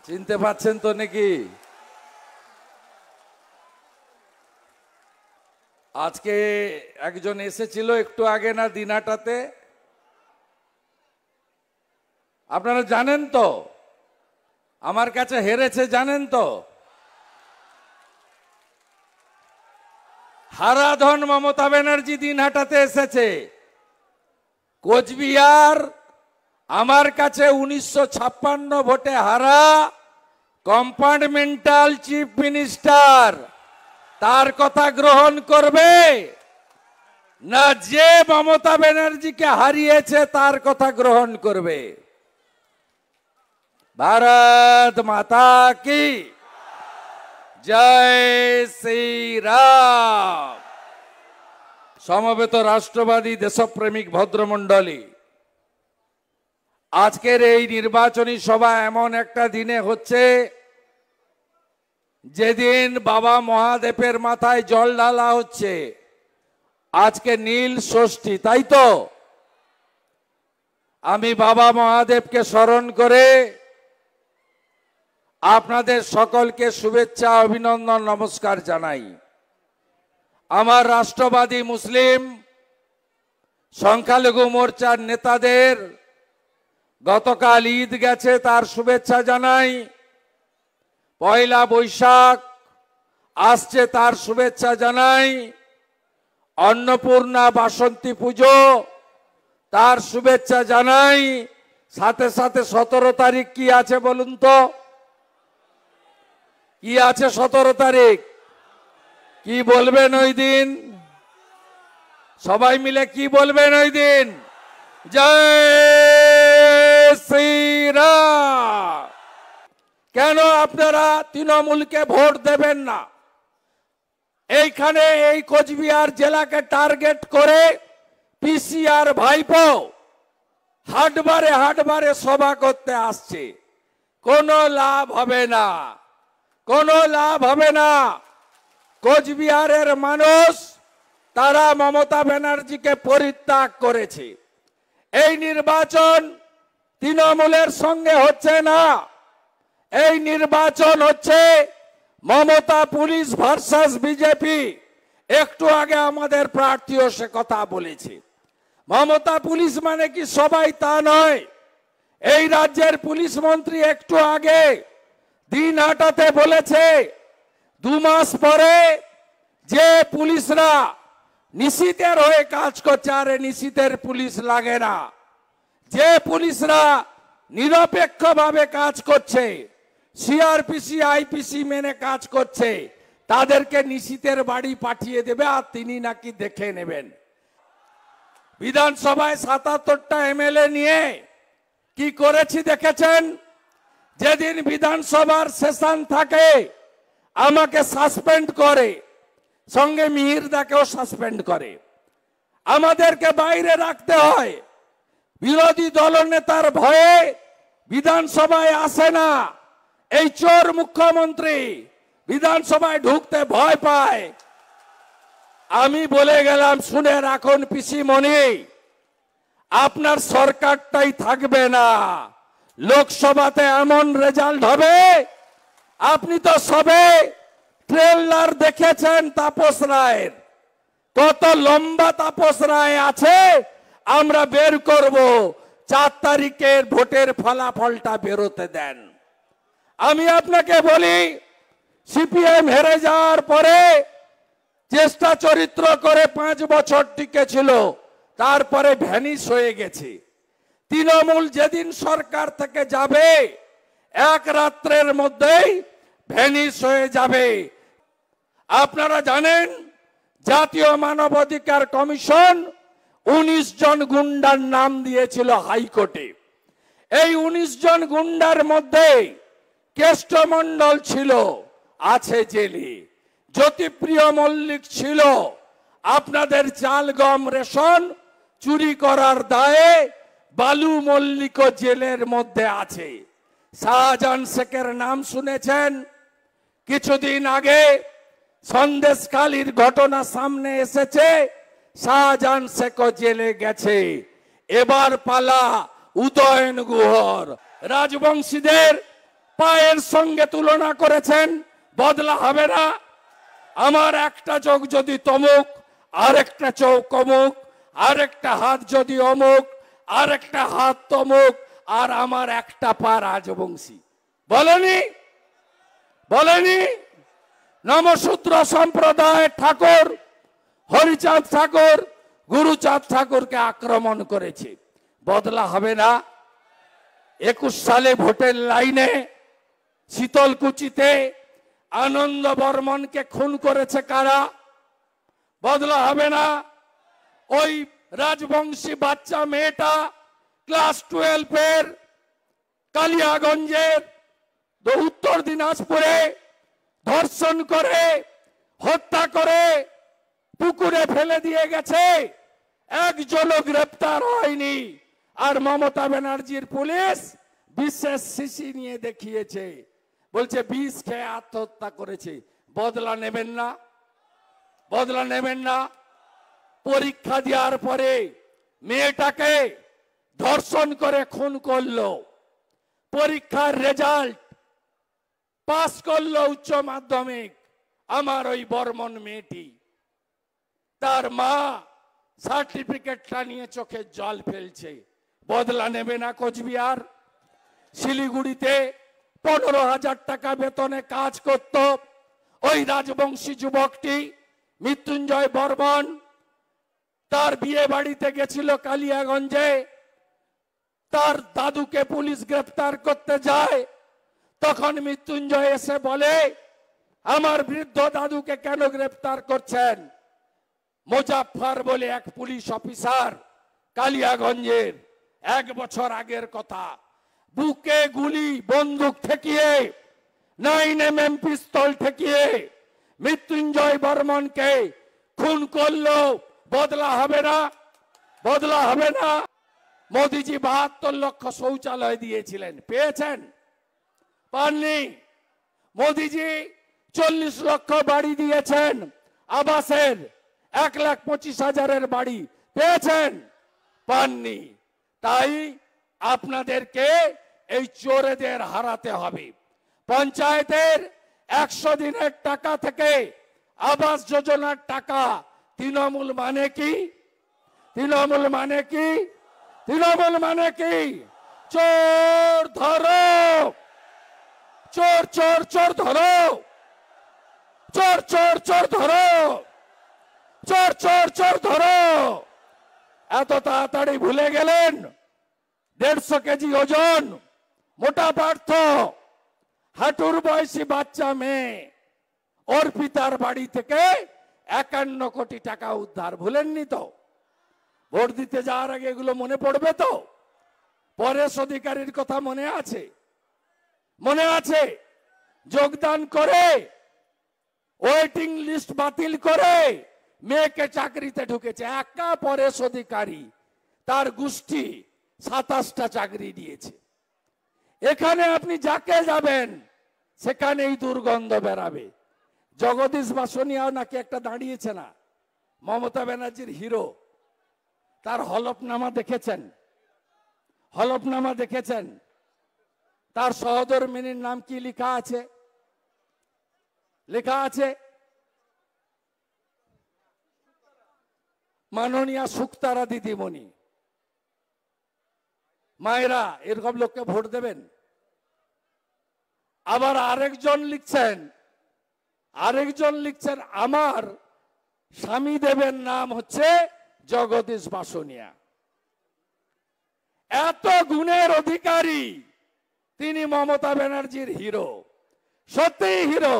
চিনতে পাচ্ছেন তো নাকি? আজকে একজন এসেছিল একটু আগে না দিনাটাতে, আপনারা জানেন তো আমার কাছে হেরেছে, জানেন তো? হারাধন মমতা ব্যানার্জি দিনহাটাতে এসেছে। কোচবিহার আমার কাছে 1956 ভোটে হারা কম্পার্টমেন্টাল চিফ মিনিস্টার, তার কথা গ্রহণ করবে না যে মমতা ব্যানার্জিকে হারিয়েছে তার কথা গ্রহণ করবে? ভারত মাতা কি জয় শ্রীরাম। সমবেত রাষ্ট্রবাদী দেশপ্রেমিক ভদ্রমণ্ডলী, আজকের এই নির্বাচনী সভা এমন একটা দিনে হচ্ছে যেদিন বাবা মহাদেবের মাথায় জল ঢালা হচ্ছে। আজকে নীল ষষ্ঠী, তাই তো? আমি বাবা মহাদেবকে স্মরণ করে আপনাদের সকলকে শুভেচ্ছা, অভিনন্দন, নমস্কার জানাই। আমার রাষ্ট্রবাদী মুসলিম সংখ্যালঘু মোর্চার নেতাদের গতকাল ঈদ গেছে, তার শুভেচ্ছা জানাই। পয়লা বৈশাখ আসছে, তার শুভেচ্ছা জানাই। অন্নপূর্ণা বাসন্তী পুজো, তার শুভেচ্ছা জানাই। সাথে সাথে 17 তারিখ কি আছে বলুন তো? কি আছে 17 তারিখ? কি বলবেন ওই দিন? সবাই মিলে কি বলবেন ওই দিন? জয় শ্রীরাম। কেন আপনারা তৃণমূলকে ভোট দেবেন না? এইখানে এই কোচবিহার জেলাকে টার্গেট করে পিসিআর ভাইপো হাটবারে হাটবারে সভা করতে আসছে। কোনো লাভ হবে না, কোনো লাভ হবে না। কোচবিহারের মানুষ তারা মমতা ব্যানার্জিকে পরিত্যাগ করেছে। এই নির্বাচন তৃণমূলের সঙ্গে হচ্ছে না, এই নির্বাচন হচ্ছে মমতা পুলিশ ভার্সাস বিজেপি। একটু আগে আমাদের প্রার্থীও সে কথা বলেছে। মমতা পুলিশ মানে কি সবাই তা নয়। এই রাজ্যের পুলিশ মন্ত্রী একটু আগে দিনহাটাতে বলেছে 2 মাস পরে যে পুলিশরা নিশীথের হয়ে কাজ করছে, আরে নিশীথের পুলিশ লাগে না। যে পুলিশরা নিরপেক্ষভাবে কাজ করছে, সিআরপিসি আইপিসি মেনে কাজ করছে, তাদেরকে নিশীথের বাড়ি পাঠিয়ে দেবে আর তিনি নাকি দেখে নেবেন। বিধানসভায় 77টা এমএলএ নিয়ে কি করেছি দেখেছেন? যেদিন বিধানসভার সেশন থাকে আমাকে সাসপেন্ড করে, সঙ্গে মিহিরদাকেও সাসপেন্ড করে। আমাদেরকে বাইরে রাখতে হয়। বিরোধী দলনেতার ভয়ে বিধানসভায় আসে না। এই চোর মুখ্যমন্ত্রী বিধানসভায় ঢুকতে ভয় পায়। আমি বলে গেলাম, শুনে রাখুন পিসিমণি, আপনার সরকারটাই থাকবে না। লোকসভাতে এমন রেজাল্ট হবে, আপনি তো সবে ট্রেলার দেখেছেন তাপস রায়ের। কত লম্বা তাপস রায় আছে, আমরা বের করব। 4 তারিখের ভোটের ফলাফলটা বেরোতে দেন। আমি আপনাকে বলি, সিপিএম হেরে যাওয়ার পরে চেষ্টা চরিত্র করে 5 বছর টিকেছিল, তারপরে ভ্যানিশ হয়ে গেছে। তৃণমূল যেদিন সরকার থেকে যাবে এক রাত্রের মধ্যেই ভ্যানিশ হয়ে যাবে। আপনারা জানেন জাতীয় মানবাধিকার কমিশন 19 জন গুন্ডার নাম দিয়েছিল হাইকোর্টে। এই 19 জন গুন্ডার মধ্যে কেষ্টমণ্ডল ছিল, আছে জেলে। জ্যোতিপ্রিয় মল্লিক ছিল, আপনাদের চাল গম রেশন চুরি করার দায়ে বালু মল্লিক জেলের মধ্যে আছে। শাহজাহান শেখের নাম শুনেছেন? কিছুদিন আগে সন্দেশখালীর ঘটনা সামনে এসেছে, শাহজাহান শেখ জেলে গেছে। এবার পালা উদয়ন গুহর। রাজবংশীদের পায়ের সঙ্গে তুলনা করেছেন, বদলা হবে না। আমার একটা চোখ যদি তমুক, আরেকটা চোখ অমুক, আরেকটা হাত যদি অমুক, আরেকটা হাত তমুক, আর আমার একটা পা রাজবংশী। বলেনি? বলেনি? নমশূদ্র সম্প্রদায় ঠাকুর হরিচাঁদ ঠাকুর গুরুচাঁদ ঠাকুরকে আক্রমণ করেছে, বদলা হবে না। 21 সালে ভোটের লাইনে শীতলকুচিতে আনন্দ বর্মনকে খুন করেছে কারা? বদলা হবে না। ওই রাজবংশী বাচ্চা মেয়েটা ক্লাস 12-এর কালিয়াগঞ্জের উত্তর দিনাজপুরে ধর্ষণ করে হত্যা করে পুকুরে ফেলে দিয়ে গেছে, একজনও গ্রেপ্তার হয়নি। আর মমতা ব্যানার্জির পুলিশ বিশেষ সিসি নিয়ে দেখিয়েছে, বলছে বিষ খেয়ে আত্মহত্যা করেছে। বদলা নেবেন না? বদলা নেবেন না? পরীক্ষা দেওয়ার পরে মেয়েটাকে ধর্ষণ করে খুন করলো, পরীক্ষার রেজাল্ট পাস করলো উচ্চ মাধ্যমিক আমার ওই বর্মন মেয়েটি, তার মা সার্টিফিকেটটা নিয়ে চোখে জল ফেলছে। বদলা নেবে না কোচবিহার? শিলিগুড়িতে 15,000 টাকা বেতনে কাজ করত ওই রাজবংশী যুবকটি মৃত্যুঞ্জয় বর্মন, তার বিয়ে বাড়িতে গেছিল কালিয়াগঞ্জে, তার দাদুকে পুলিশ গ্রেফতার করতে যায়। তখন মৃত্যুঞ্জয় এসে বলে, আমার বৃদ্ধ দাদুকে কেন গ্রেফতার করছেন? মুজাফফর বলে এক পুলিশ অফিসার কালিয়াগঞ্জের, 1 বছর আগের কথা, বুকে গুলি বন্দুক ঠেকিয়ে 9mm পিস্তল ঠেকিয়ে মৃত্যুঞ্জয় বর্মনকে খুন করলো। বদলা হবে না? বদলা হবে না? মোদিজি 72 লক্ষ শৌচালয় দিয়েছিলেন, পেয়েছেন? পাননি। মোদিজি 40 লক্ষ বাড়ি দিয়েছেন আবাসের, 1,25,000-এর বাড়ি, পেয়েছেন? পাননি। তাই আপনাদেরকে এই চোরেদের হারাতে হবে। পঞ্চায়েতের 100 দিনের টাকা থেকে আবাস যোজনার টাকা তৃণমূল মানে কি? তৃণমূল মানে কি? তৃণমূল মানে কি? চোর ধরো, চোর চোর চোর ধরো, চোর চোর চোর ধরো, চোর চোর চোর ধরো। এত তাড়াতাড়ি ভুলে গেলেন? 150 কেজি ওজন, মোটা পার্থ, হাঁটুর বয়সী বাচ্চা মেয়ে, অর্পিতার বাড়ি থেকে 51 কোটি টাকা উদ্ধার। ভুলেননি তো? ভোট দিতে যাওয়ার আগে এগুলো মনে পড়বে তো? পরেশ অধিকারীর কথা মনে আছে? মনে আছে? যোগদান করে ওয়েটিং লিস্ট বাতিল করে মেয়েকে চাকরিতে ঢুকেছে। একা পরেশ অধিকারী, তার গোষ্ঠী 27টা চাকরি দিয়েছে। এখানে আপনি যাকে যাবেন সেখানেই দুর্গন্ধ বেরাবে। জগদীশ বাসনিয়াও নাকি একটা দাঁড়িয়েছে না, মমতা ব্যানার্জির হিরো, তার হলফনামা দেখেছেন? হলফনামা দেখেছেন? তার সহধর্মিনীর নাম কি লেখা আছে? লেখা আছে মাননীয়া শুক্তারা দিদিমণি। মায়েরা এরকম লোককে ভোট দেবেন? আবার আরেকজন লিখছেন আমার স্বামী দেবের নাম হচ্ছে জগদীশ বাসনিয়া। এত গুণের অধিকারী তিনি, মমতা ব্যানার্জির হিরো, সত্যিই হিরো।